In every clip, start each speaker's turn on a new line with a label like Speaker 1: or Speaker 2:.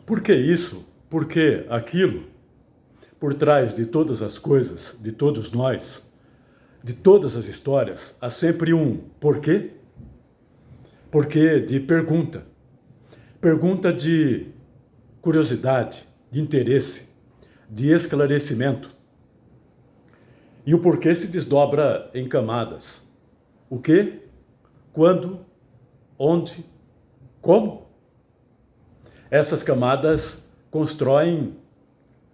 Speaker 1: Por que isso? Por que aquilo? Por trás de todas as coisas, de todos nós, de todas as histórias, há sempre um porquê? Porquê de pergunta. Pergunta de curiosidade, de interesse, de esclarecimento. E o porquê se desdobra em camadas. O que? Quando? Onde? Como? Essas camadas constroem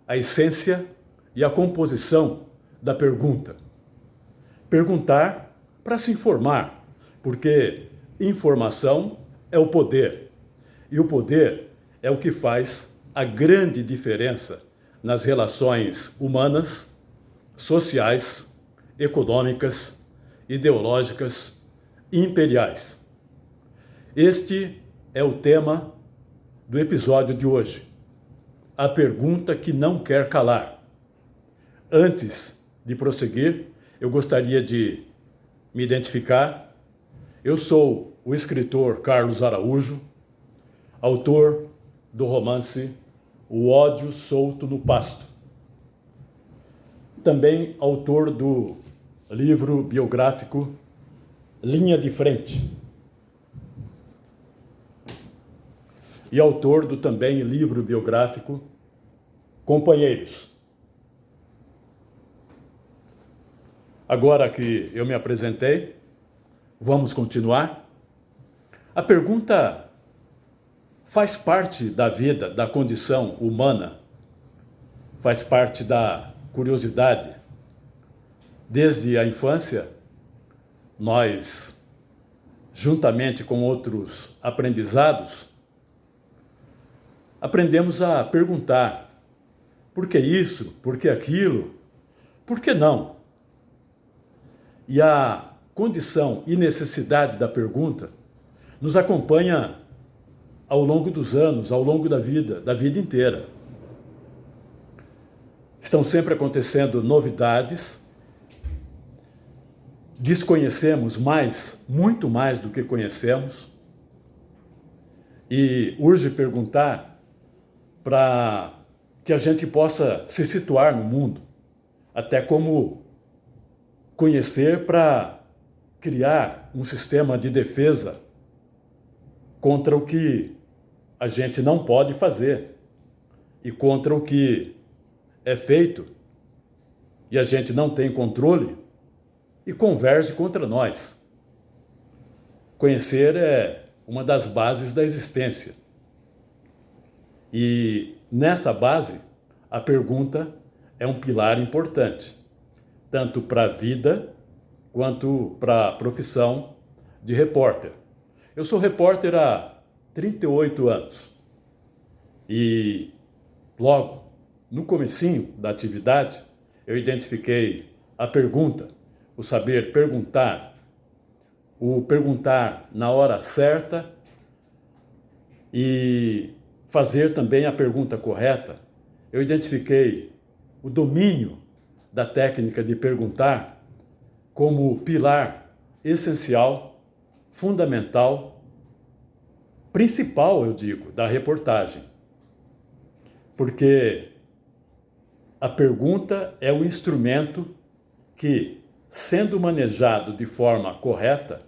Speaker 1: a essência e a composição da pergunta. Perguntar para se informar, porque informação é o poder. E o poder é o que faz a grande diferença nas relações humanas, sociais, econômicas, ideológicas, imperiais. Este é o tema do episódio de hoje. A pergunta que não quer calar. Antes de prosseguir, eu gostaria de me identificar. Eu sou o escritor Carlos Araújo, autor do romance O Ódio Solto no Pasto. Também autor do livro biográfico Linha de Frente. E autor do também livro biográfico Companheiros. Agora que eu me apresentei, vamos continuar. A pergunta faz parte da vida, da condição humana, faz parte da curiosidade. Desde a infância, nós, juntamente com outros aprendizados, aprendemos a perguntar: por que isso? Por que aquilo? Por que não? E a condição e necessidade da pergunta nos acompanha ao longo dos anos, ao longo da vida inteira. Estão sempre acontecendo novidades, desconhecemos mais, muito mais do que conhecemos, e urge perguntar para que a gente possa se situar no mundo, até como conhecer para criar um sistema de defesa contra o que a gente não pode fazer e contra o que é feito e a gente não tem controle e converge contra nós. Conhecer é uma das bases da existência. E nessa base, a pergunta é um pilar importante, tanto para a vida quanto para a profissão de repórter. Eu sou repórter há 38 anos e logo no comecinho da atividade eu identifiquei a pergunta, o saber perguntar, o perguntar na hora certa e fazer também a pergunta correta. Eu identifiquei o domínio da técnica de perguntar como pilar essencial, fundamental, principal, eu digo, da reportagem. Porque a pergunta é o instrumento que, sendo manejado de forma correta,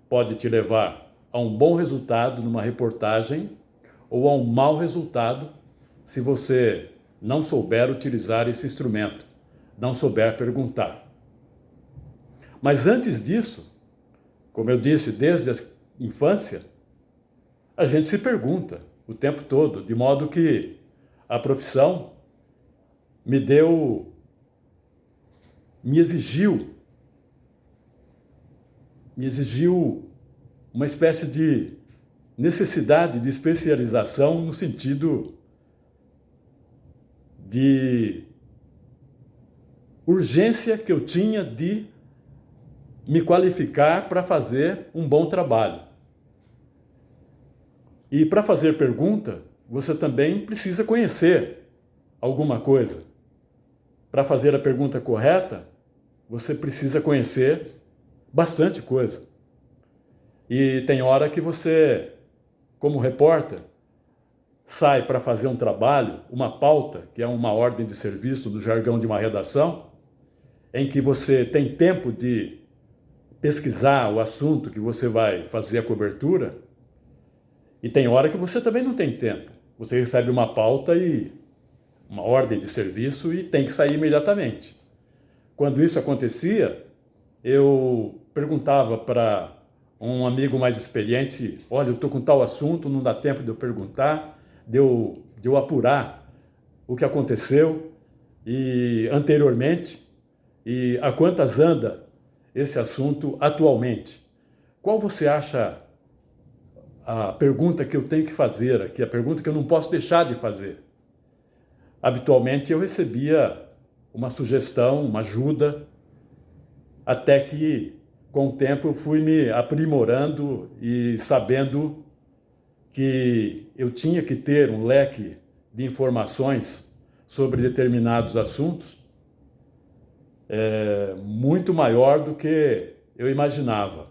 Speaker 1: pode te levar a um bom resultado numa reportagem ou a um mau resultado se você não souber utilizar esse instrumento, não souber perguntar. Mas antes disso, como eu disse, desde a infância, a gente se pergunta o tempo todo, de modo que a profissão me exigiu uma espécie de necessidade de especialização no sentido de urgência que eu tinha de me qualificar para fazer um bom trabalho. E para fazer pergunta, você também precisa conhecer alguma coisa. Para fazer a pergunta correta, você precisa conhecer bastante coisa. E tem hora que você, como repórter, sai para fazer um trabalho, uma pauta, que é uma ordem de serviço do jargão de uma redação, em que você tem tempo de pesquisar o assunto que você vai fazer a cobertura, e tem hora que você também não tem tempo. Você recebe uma pauta e uma ordem de serviço e tem que sair imediatamente. Quando isso acontecia, eu perguntava para um amigo mais experiente: olha, eu estou com tal assunto, não dá tempo de eu perguntar, de eu apurar o que aconteceu e anteriormente e a quantas anda esse assunto atualmente. Qual você acha a pergunta que eu tenho que fazer aqui, a pergunta que eu não posso deixar de fazer? Habitualmente eu recebia uma sugestão, uma ajuda, até que com o tempo eu fui me aprimorando e sabendo que eu tinha que ter um leque de informações sobre determinados assuntos muito maior do que eu imaginava.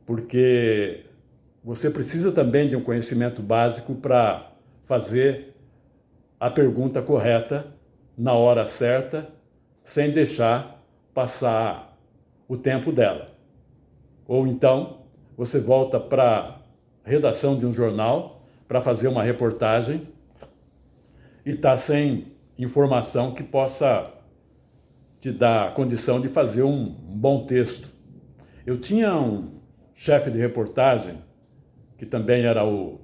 Speaker 1: Porque você precisa também de um conhecimento básico para fazer a pergunta correta na hora certa, sem deixar passar o tempo dela. Ou então, você volta para a redação de um jornal para fazer uma reportagem e está sem informação que possa te dar condição de fazer um bom texto. Eu tinha um chefe de reportagem, que também era o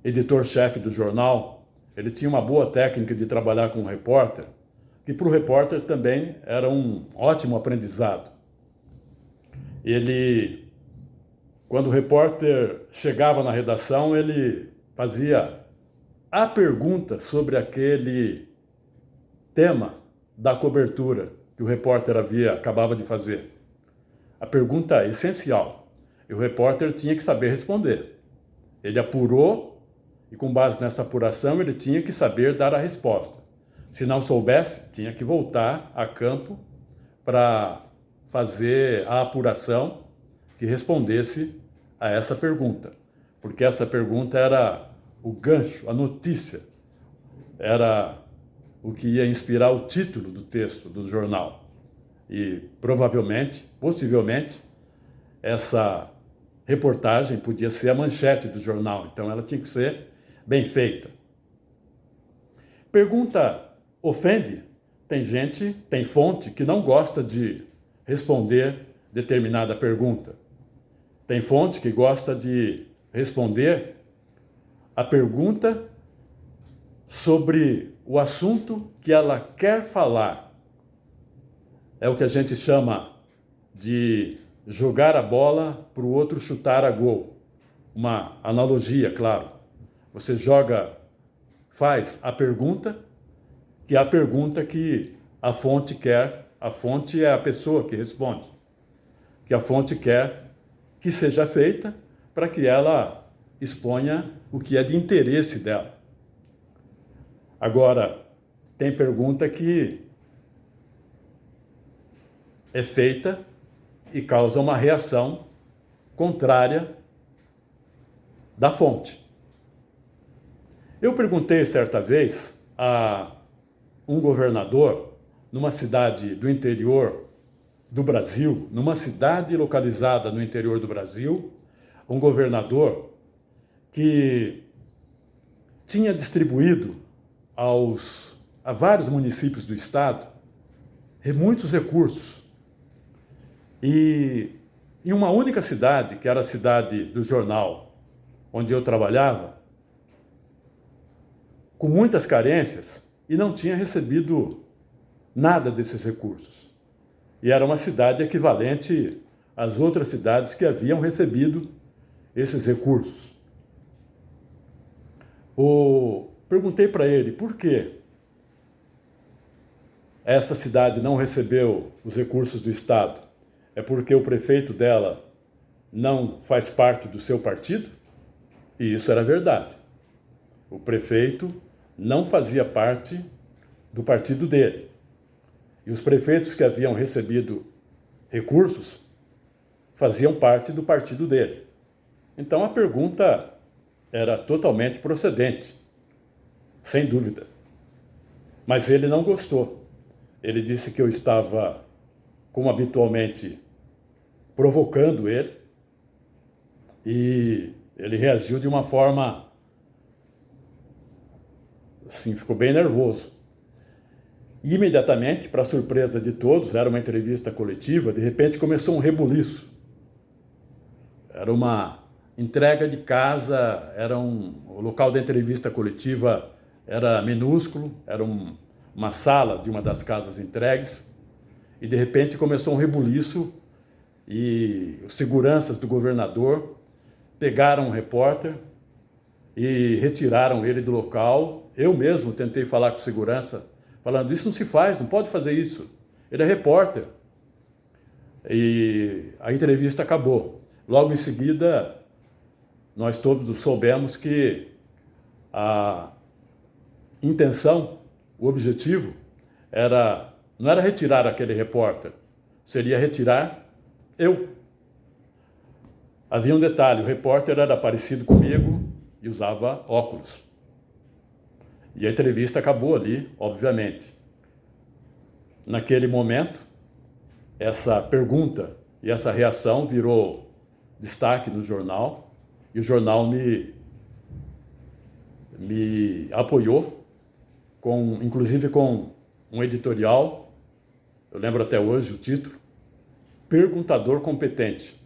Speaker 1: editor-chefe do jornal. Ele tinha uma boa técnica de trabalhar com o repórter, que para o repórter também era um ótimo aprendizado. Ele, quando o repórter chegava na redação, ele fazia a pergunta sobre aquele tema da cobertura que o repórter acabava de fazer. A pergunta é essencial, e o repórter tinha que saber responder. Ele apurou, e com base nessa apuração ele tinha que saber dar a resposta. Se não soubesse, tinha que voltar a campo para fazer a apuração que respondesse a essa pergunta. Porque essa pergunta era o gancho, a notícia, era o que ia inspirar o título do texto do jornal. E provavelmente, possivelmente, essa reportagem podia ser a manchete do jornal, então ela tinha que ser bem feita. Pergunta ofende? Tem fonte que não gosta de responder determinada pergunta. Tem fonte que gosta de responder a pergunta sobre o assunto que ela quer falar. É o que a gente chama de jogar a bola para o outro chutar a gol. Uma analogia, claro. Você faz a pergunta, que é a pergunta que a fonte quer. A fonte é a pessoa que responde. Que a fonte quer que seja feita para que ela exponha o que é de interesse dela. Agora, tem pergunta que é feita e causa uma reação contrária da fonte. Eu perguntei certa vez a um governador numa cidade do interior do Brasil, numa cidade localizada no interior do Brasil, um governador que tinha distribuído a vários municípios do estado muitos recursos. E em uma única cidade, que era a cidade do jornal onde eu trabalhava, com muitas carências, e não tinha recebido nada desses recursos. E era uma cidade equivalente às outras cidades que haviam recebido esses recursos. Perguntei para ele por que essa cidade não recebeu os recursos do Estado. É porque o prefeito dela não faz parte do seu partido? E isso era verdade. O prefeito não fazia parte do partido dele. E os prefeitos que haviam recebido recursos faziam parte do partido dele. Então a pergunta era totalmente procedente, sem dúvida. Mas ele não gostou. Ele disse que eu estava, como habitualmente, provocando ele, e ele reagiu de uma forma, assim, ficou bem nervoso. E imediatamente, para surpresa de todos, era uma entrevista coletiva, de repente começou um rebuliço. Era uma entrega de casa, o local da entrevista coletiva era minúsculo, era uma sala de uma das casas entregues, e de repente começou um rebuliço e os seguranças do governador pegaram um repórter e retiraram ele do local. Eu mesmo tentei falar com segurança, falando, isso não se faz, não pode fazer isso. Ele é repórter. E a entrevista acabou. Logo em seguida, nós todos soubemos que a intenção, o objetivo, não era retirar aquele repórter, seria retirar eu. Havia um detalhe, o repórter era parecido comigo e usava óculos. E a entrevista acabou ali, obviamente. Naquele momento, essa pergunta e essa reação virou destaque no jornal, e o jornal me apoiou, inclusive com um editorial, eu lembro até hoje o título, Perguntador Competente.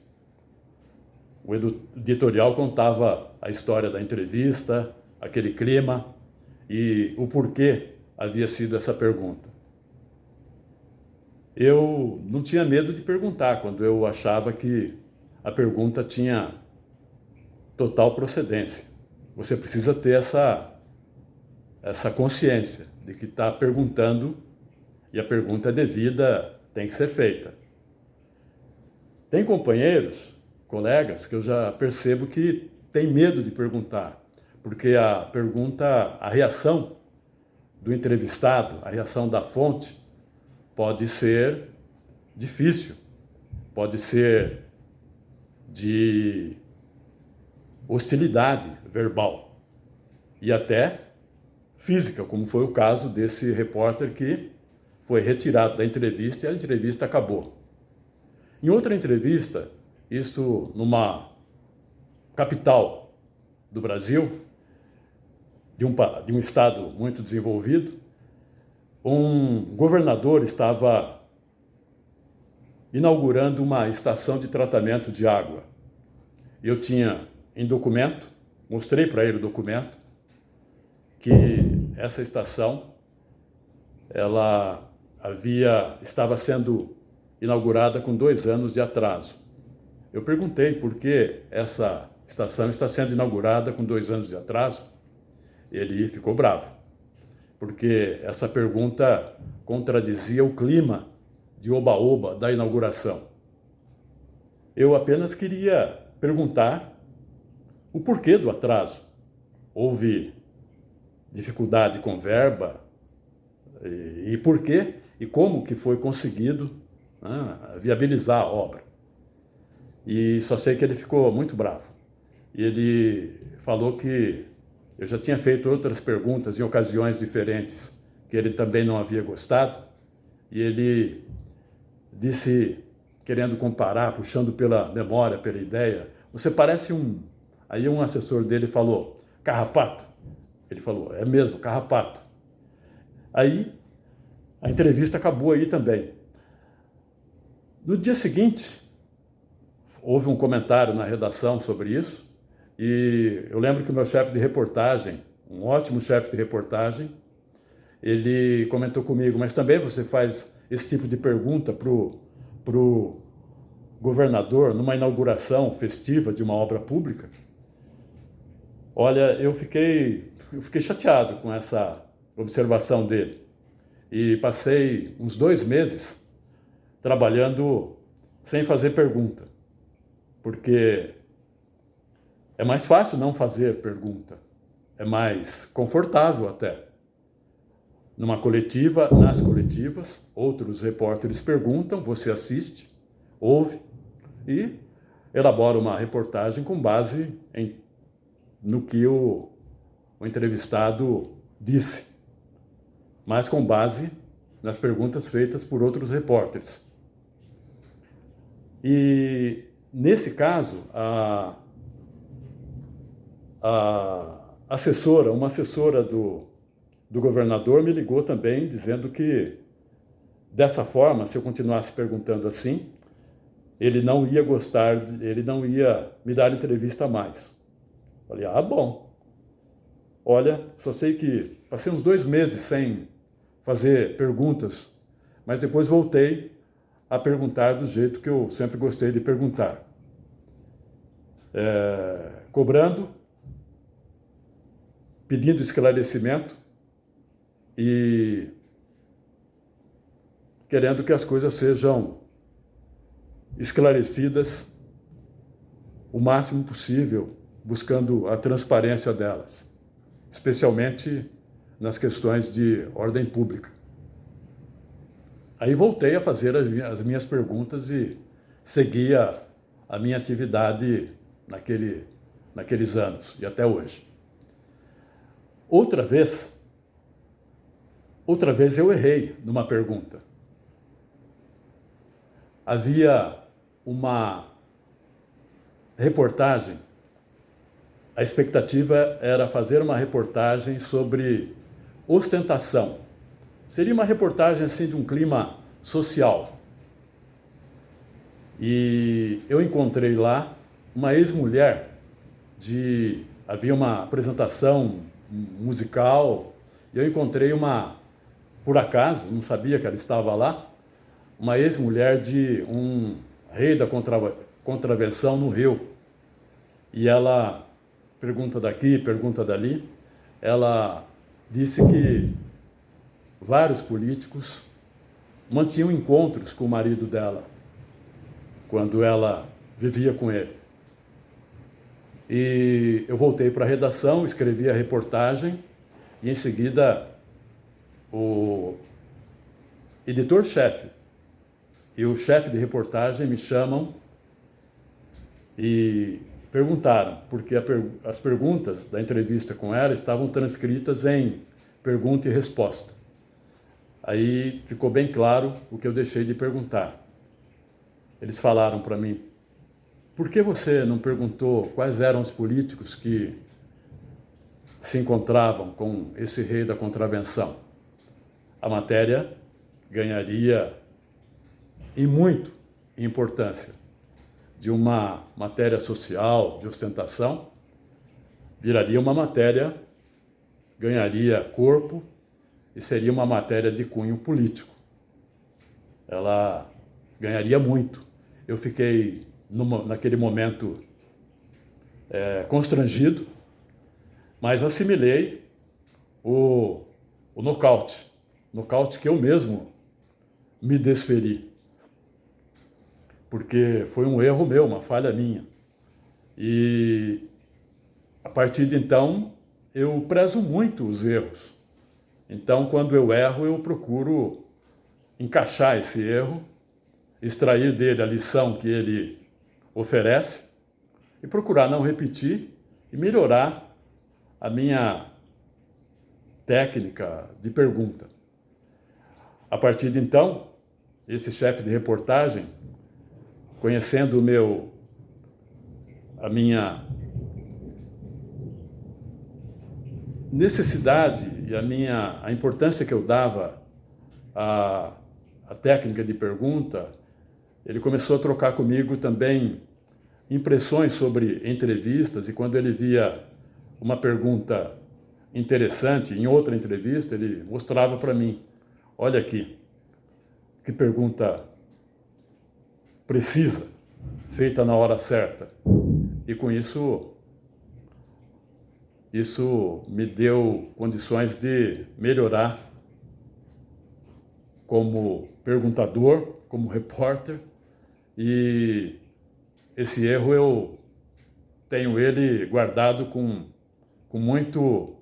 Speaker 1: O editorial contava a história da entrevista, aquele clima e o porquê havia sido essa pergunta. Eu não tinha medo de perguntar quando eu achava que a pergunta tinha total procedência. Você precisa ter essa consciência de que está perguntando e a pergunta devida tem que ser feita. Tem companheiros, colegas, que eu já percebo que tem medo de perguntar, porque a reação do entrevistado, a reação da fonte, pode ser difícil, pode ser de hostilidade verbal e até física, como foi o caso desse repórter que foi retirado da entrevista e a entrevista acabou. Em outra entrevista, isso numa capital do Brasil, de um estado muito desenvolvido, um governador estava inaugurando uma estação de tratamento de água. Eu tinha em documento, mostrei para ele o documento, que essa estação estava sendo inaugurada com 2 anos de atraso. Eu perguntei por que essa estação está sendo inaugurada com 2 anos de atraso. Ele ficou bravo, porque essa pergunta contradizia o clima de oba-oba da inauguração. Eu apenas queria perguntar o porquê do atraso. Houve dificuldade com verba e por quê e como que foi conseguido viabilizar a obra. E só sei que ele ficou muito bravo. E ele falou que eu já tinha feito outras perguntas em ocasiões diferentes, que ele também não havia gostado, e ele disse, querendo comparar, puxando pela memória, pela ideia, você parece Aí um assessor dele falou, carrapato. Ele falou, é mesmo, carrapato. Aí a entrevista acabou aí também. No dia seguinte, houve um comentário na redação sobre isso, e eu lembro que o meu chefe de reportagem, um ótimo chefe de reportagem, ele comentou comigo, mas também você faz esse tipo de pergunta para o governador numa inauguração festiva de uma obra pública? Olha, eu fiquei chateado com essa observação dele. E passei uns 2 meses trabalhando sem fazer pergunta, porque é mais fácil não fazer pergunta, é mais confortável até. Numa coletiva, nas coletivas, outros repórteres perguntam, você assiste, ouve e elabora uma reportagem com base em no que o entrevistado disse, mas com base nas perguntas feitas por outros repórteres. E, nesse caso, uma assessora do governador me ligou também, dizendo que, dessa forma, se eu continuasse perguntando assim, ele não ia gostar, ele não ia me dar entrevista mais. Falei, bom. Olha, só sei que passei uns 2 meses sem fazer perguntas, mas depois voltei a perguntar do jeito que eu sempre gostei de perguntar. Cobrando, pedindo esclarecimento e querendo que as coisas sejam esclarecidas o máximo possível, buscando a transparência delas, especialmente nas questões de ordem pública. Aí voltei a fazer as minhas perguntas e seguia a minha atividade naqueles anos e até hoje. Outra vez eu errei numa pergunta. Havia uma reportagem, a expectativa era fazer uma reportagem sobre ostentação. Seria uma reportagem assim de um clima social. E eu encontrei lá uma ex-mulher havia uma apresentação musical, e eu encontrei por acaso, não sabia que ela estava lá, uma ex-mulher de um rei da contravenção no Rio. E ela pergunta daqui, pergunta dali. Ela disse que vários políticos mantinham encontros com o marido dela quando ela vivia com ele. E eu voltei para a redação, escrevi a reportagem e em seguida o editor-chefe e o chefe de reportagem me chamam e perguntaram, porque as perguntas da entrevista com ela estavam transcritas em pergunta e resposta. Aí ficou bem claro o que eu deixei de perguntar. Eles falaram para mim, por que você não perguntou quais eram os políticos que se encontravam com esse rei da contravenção? A matéria ganharia e muito importância. De uma matéria social, de ostentação, viraria uma matéria, ganharia corpo e seria uma matéria de cunho político. Ela ganharia muito. Eu fiquei, naquele momento, constrangido, mas assimilei o nocaute que eu mesmo me desferi. Porque foi um erro meu, uma falha minha. E, a partir de então, eu prezo muito os erros. Então, quando eu erro, eu procuro encaixar esse erro, extrair dele a lição que ele oferece e procurar não repetir e melhorar a minha técnica de pergunta. A partir de então, esse chefe de reportagem, conhecendo a minha necessidade e a importância que eu dava à técnica de pergunta, ele começou a trocar comigo também impressões sobre entrevistas, e quando ele via uma pergunta interessante em outra entrevista, ele mostrava para mim, olha aqui, que pergunta precisa, feita na hora certa. E com isso me deu condições de melhorar como perguntador, como repórter, e esse erro eu tenho ele guardado com muito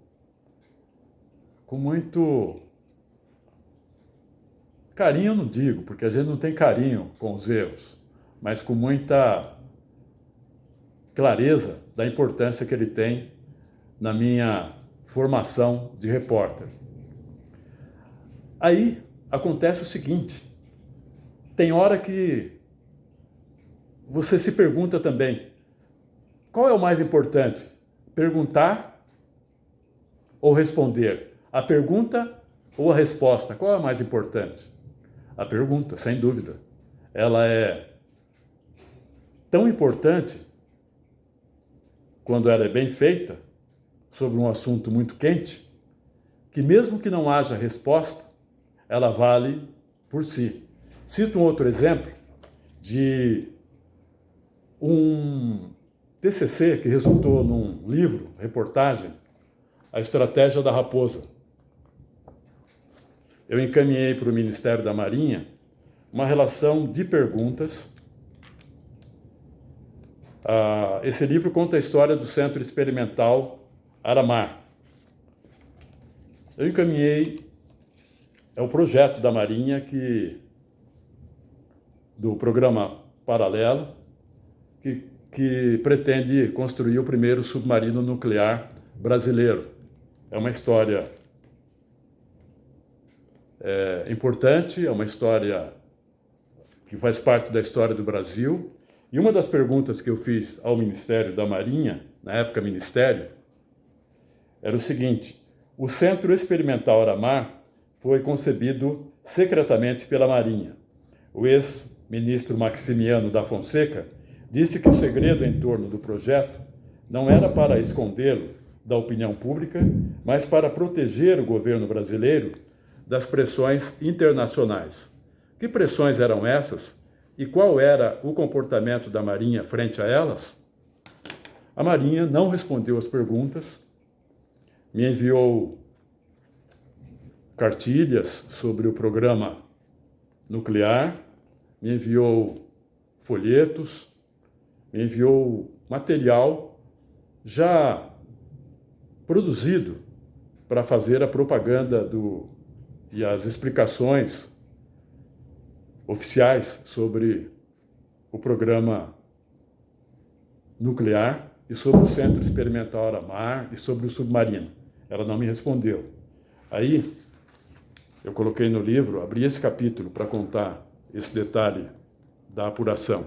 Speaker 1: carinho, não digo, porque a gente não tem carinho com os erros, mas com muita clareza da importância que ele tem na minha formação de repórter. Aí acontece o seguinte, tem hora que você se pergunta também, qual é o mais importante? Perguntar ou responder? A pergunta ou a resposta? Qual é a mais importante? A pergunta, sem dúvida. Ela é tão importante, quando ela é bem feita, sobre um assunto muito quente, que mesmo que não haja resposta, ela vale por si. Cito um outro exemplo de um TCC que resultou num livro, reportagem, A Estratégia da Raposa. Eu encaminhei para o Ministério da Marinha uma relação de perguntas. Esse livro conta a história do Centro Experimental Aramar. Eu encaminhei, é o projeto da Marinha do programa paralelo, que pretende construir o primeiro submarino nuclear brasileiro. É uma história importante, é uma história que faz parte da história do Brasil. E uma das perguntas que eu fiz ao Ministério da Marinha, na época Ministério, era o seguinte: o Centro Experimental Aramar foi concebido secretamente pela Marinha. O ex-ministro Maximiano da Fonseca disse que o segredo em torno do projeto não era para escondê-lo da opinião pública, mas para proteger o governo brasileiro das pressões internacionais. Que pressões eram essas e qual era o comportamento da Marinha frente a elas? A Marinha não respondeu às perguntas, me enviou cartilhas sobre o programa nuclear, me enviou folhetos, me enviou material já produzido para fazer a propaganda e as explicações oficiais sobre o programa nuclear e sobre o Centro Experimental Aramar e sobre o submarino. Ela não me respondeu. Aí, eu coloquei no livro, abri esse capítulo para contar esse detalhe da apuração.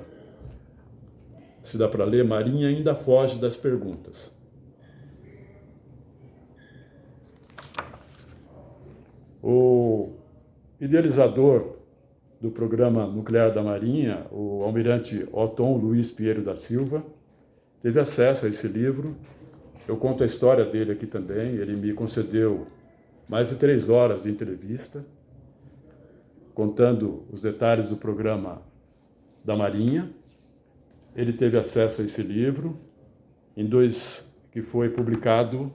Speaker 1: Se dá para ler, Marinha ainda foge das perguntas. O idealizador do programa nuclear da Marinha, o almirante Otton Luiz Pinheiro da Silva, teve acesso a esse livro. Eu conto a história dele aqui também. Ele me concedeu mais de 3 horas de entrevista, contando os detalhes do programa da Marinha. Ele teve acesso a esse livro, que foi publicado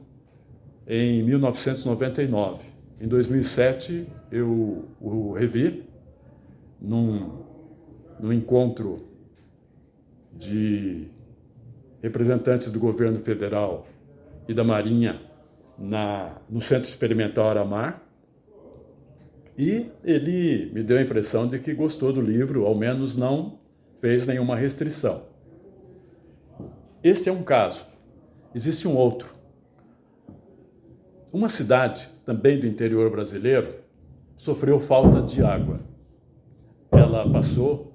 Speaker 1: em 1999. Em 2007, eu o revi num encontro de representantes do governo federal e da Marinha no Centro Experimental Aramar, e ele me deu a impressão de que gostou do livro, ao menos não fez nenhuma restrição. Este é um caso. Existe um outro. Uma cidade, também do interior brasileiro, sofreu falta de água. Ela passou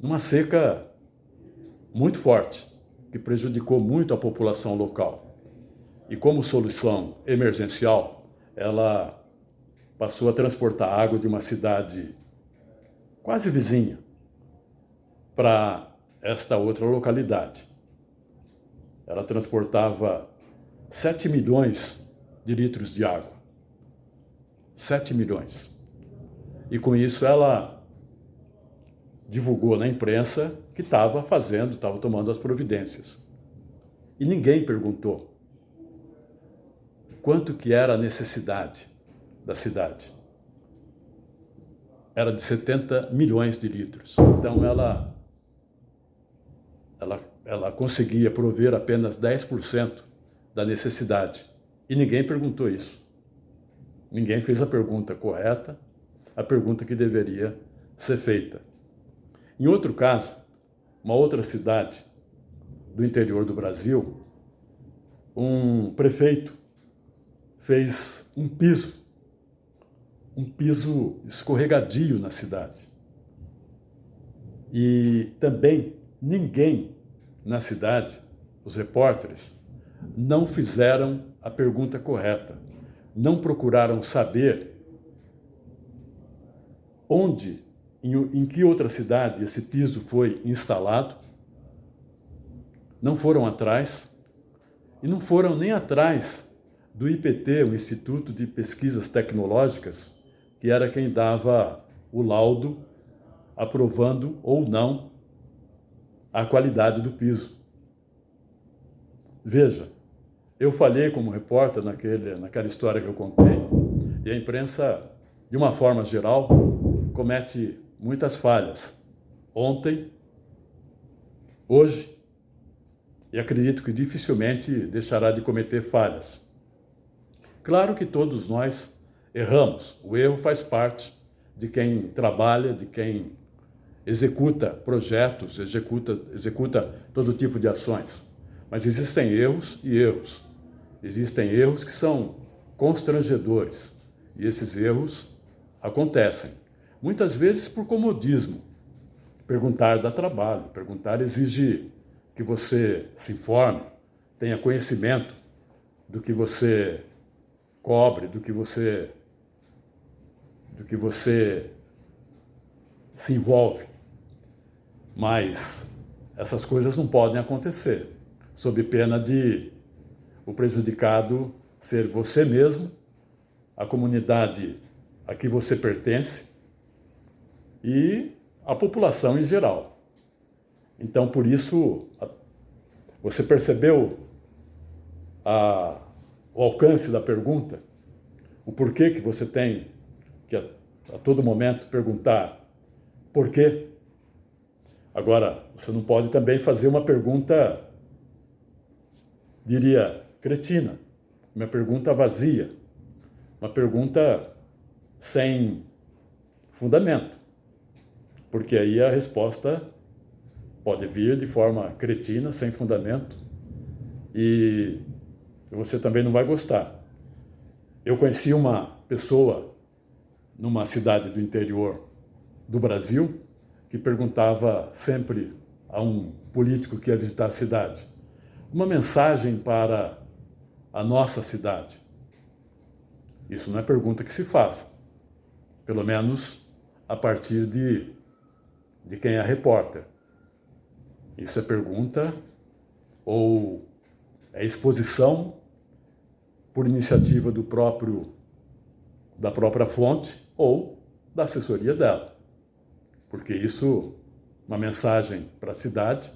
Speaker 1: numa seca muito forte, que prejudicou muito a população local. E como solução emergencial, ela passou a transportar água de uma cidade quase vizinha para esta outra localidade. Ela transportava 7 milhões de litros de água. 7 milhões. E com isso ela divulgou na imprensa que estava tomando as providências. E ninguém perguntou quanto que era a necessidade da cidade. Era de 70 milhões de litros. Então ela conseguia prover apenas 10% da necessidade. E ninguém perguntou isso. Ninguém fez a pergunta correta, a pergunta que deveria ser feita. Em outro caso, uma outra cidade do interior do Brasil, um prefeito fez um piso escorregadio na cidade. E também ninguém na cidade, os repórteres, não fizeram a pergunta correta, não procuraram saber onde, em que outra cidade esse piso foi instalado, não foram atrás, e não foram nem atrás do IPT, o Instituto de Pesquisas Tecnológicas, que era quem dava o laudo aprovando ou não a qualidade do piso. Veja, eu falhei como repórter naquela história que eu contei, e a imprensa, de uma forma geral, comete muitas falhas. Ontem, hoje, e acredito que dificilmente deixará de cometer falhas. Claro que todos nós erramos. O erro faz parte de quem trabalha, de quem executa projetos, executa todo tipo de ações. Mas existem erros e erros. Existem erros que são constrangedores. E esses erros acontecem. Muitas vezes por comodismo. Perguntar dá trabalho. Perguntar exige que você se informe, tenha conhecimento do que você cobre, do que você se envolve. Mas essas coisas não podem acontecer, sob pena de o prejudicado ser você mesmo, a comunidade a que você pertence e a população em geral. Então, por isso, você percebeu o alcance da pergunta? O porquê que você tem que a todo momento perguntar por quê? Agora, você não pode também fazer uma pergunta, diria, cretina, uma pergunta vazia, uma pergunta sem fundamento, porque aí a resposta pode vir de forma cretina, sem fundamento, e você também não vai gostar. Eu conheci uma pessoa numa cidade do interior do Brasil que perguntava sempre a um político que ia visitar a cidade uma mensagem para a nossa cidade. Isso não é pergunta que se faz, pelo menos a partir de quem é repórter. Isso é pergunta ou é exposição por iniciativa da própria fonte ou da assessoria dela. Porque isso, uma mensagem para a cidade,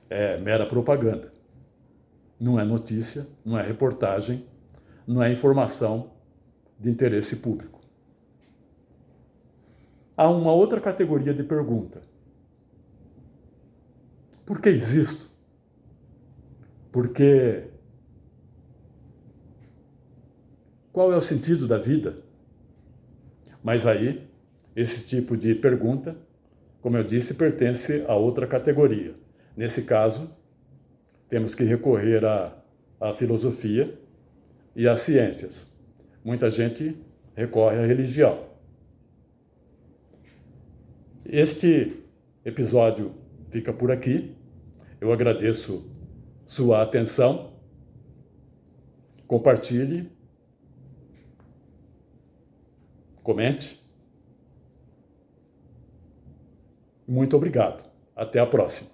Speaker 1: é mera propaganda. Não é notícia, não é reportagem, não é informação de interesse público. Há uma outra categoria de pergunta. Por que existo? Porque qual é o sentido da vida? Mas aí, esse tipo de pergunta, como eu disse, pertence a outra categoria. Nesse caso, temos que recorrer à filosofia e às ciências. Muita gente recorre à religião. Este episódio fica por aqui. Eu agradeço sua atenção. Compartilhe, comente. Muito obrigado. Até a próxima.